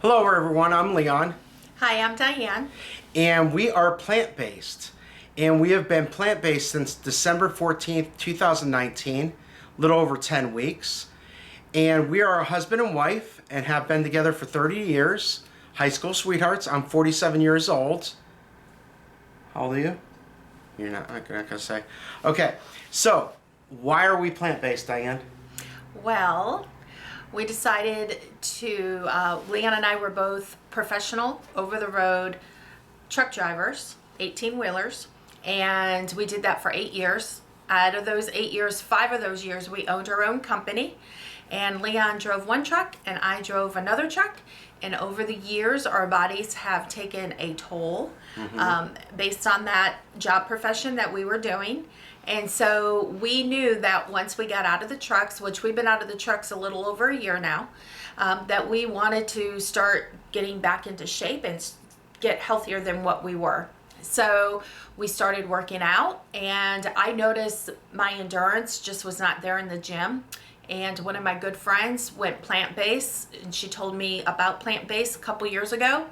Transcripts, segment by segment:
Hello everyone, I'm Leon. Hi, I'm Diane. And we are plant-based. And we have been plant-based since December 14th, 2019, a little over 10 weeks. And we are a husband and wife and have been together for 30 years. High school sweethearts. I'm 47 years old. How old are you? You're not going to say. Okay, so why are we plant-based, Diane? Well, we decided to, Leon and I were both professional over-the-road truck drivers, 18-wheelers, and we did that for 8 years. Out of those 8 years, 5 of those years, we owned our own company, and Leon drove one truck, and I drove another truck, and over the years, our bodies have taken a toll based on that job profession that we were doing. And so we knew that once we got out of the trucks, which we've been out of the trucks a little over a year now, that we wanted to start getting back into shape and get healthier than what we were. So we started working out, and I noticed my endurance just was not there in the gym. And one of my good friends went plant-based, and she told me about plant-based a couple years ago.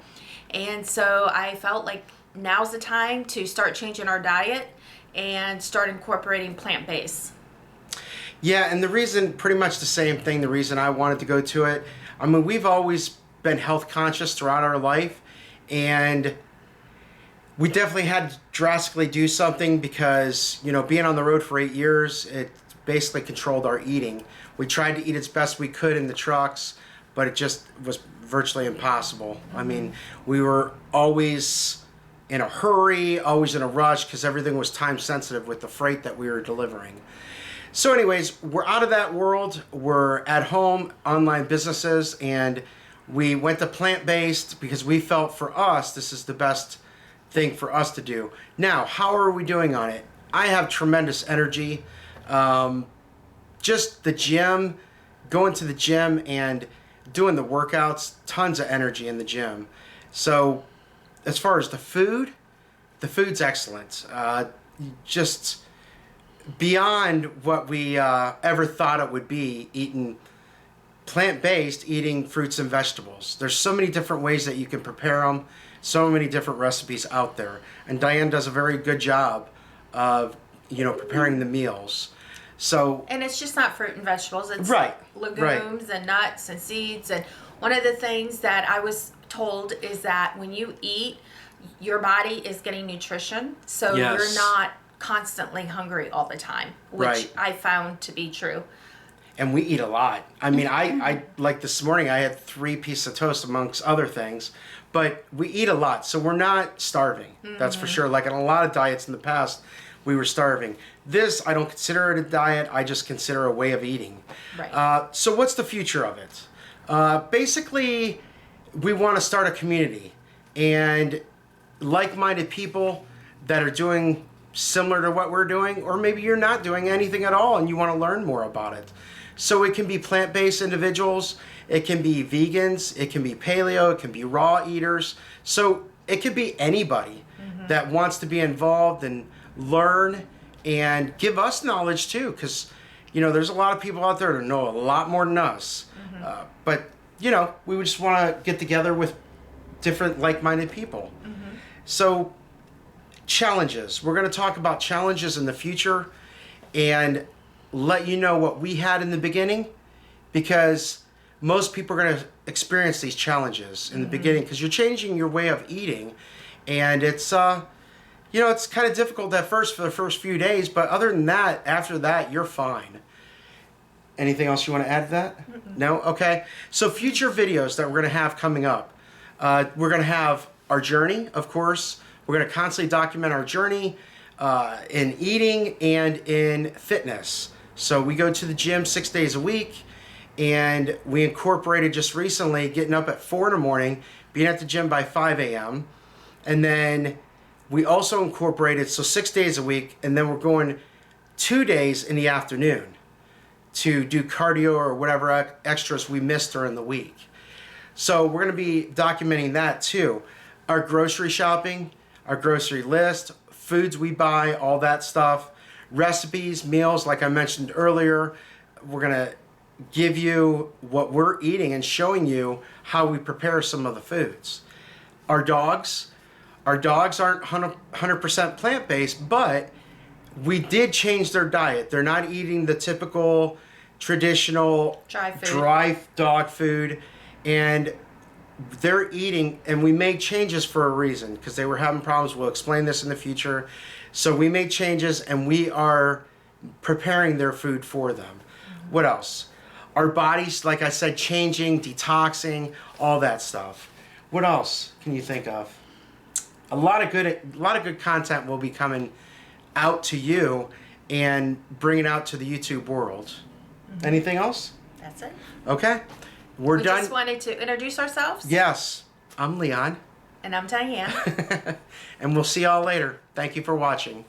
And so I felt like now's the time to start changing our diet and start incorporating plant-based. Yeah, and the reason, pretty much the same thing, the reason I wanted to go to it, I mean, we've always been health conscious throughout our life, and we definitely had to drastically do something because, you know, being on the road for 8 years, it basically controlled our eating. We tried to eat as best we could in the trucks, but it just was virtually impossible. I mean, we were always in a hurry, always in a rush, because everything was time sensitive with the freight that we were delivering. So anyways, we're out of that world. We're at home, online businesses, and we went to plant-based because we felt for us, this is the best thing for us to do. Now, how are we doing on it? I have tremendous energy. Just the gym, going to the gym and doing the workouts, tons of energy in the gym. So as far as the food's excellent. Just beyond what we ever thought it would be, eating plant-based, eating fruits and vegetables. There's so many different ways that you can prepare them, so many different recipes out there. And Diane does a very good job of, you know, preparing the meals. So, and it's just not fruit and vegetables, it's right, legumes and nuts and seeds. And one of the things that I was told is that when you eat, your body is getting nutrition, so you're not constantly hungry all the time, which I found to be true. And we eat a lot. I mean, I like this morning, I had 3 pieces of toast amongst other things, but we eat a lot, so we're not starving. That's for sure. Like in a lot of diets in the past, we were starving. This, I don't consider it a diet. I just consider a way of eating. Right. So what's the future of it? Basically, we want to start a community and like-minded people that are doing similar to what we're doing, or maybe you're not doing anything at all and you want to learn more about it. So it can be plant-based individuals, it can be vegans, it can be paleo, it can be raw eaters. So it could be anybody that wants to be involved and learn and give us knowledge too, because, you know, there's a lot of people out there that know a lot more than us. But, you know, we would just want to get together with different like-minded people. So challenges. We're going to talk about challenges in the future and let you know what we had in the beginning, because most people are going to experience these challenges in the beginning because you're changing your way of eating, and it's you know, it's kind of difficult at first for the first few days, but other than that, after that, you're fine. Anything else you want to add to that? No? Okay. So future videos that we're going to have coming up. We're going to have our journey, of course. We're going to constantly document our journey in eating and in fitness. So we go to the gym 6 days a week, and we incorporated just recently getting up at 4 in the morning, being at the gym by 5 a.m., and then we also incorporated, so 6 days a week, and then we're going 2 days in the afternoon to do cardio or whatever extras we missed during the week. So we're going to be documenting that too. Our grocery shopping, our grocery list, foods we buy, all that stuff, recipes, meals, like I mentioned earlier. We're going to give you what we're eating and showing you how we prepare some of the foods. Our dogs aren't 100% plant-based, but we did change their diet. They're not eating the typical traditional dry dog food, and they're eating, and we made changes for a reason because they were having problems. We'll explain this in the future. So we made changes, and we are preparing their food for them. What else? Our bodies, like I said, changing, detoxing, all that stuff. What else can you think of? A lot of good content will be coming out to you and bringing it out to the YouTube world. Anything else? That's it. Okay. We're We done. just wanted to introduce ourselves. Yes. I'm Leon. And I'm Diane. And we'll see y'all later. Thank you for watching.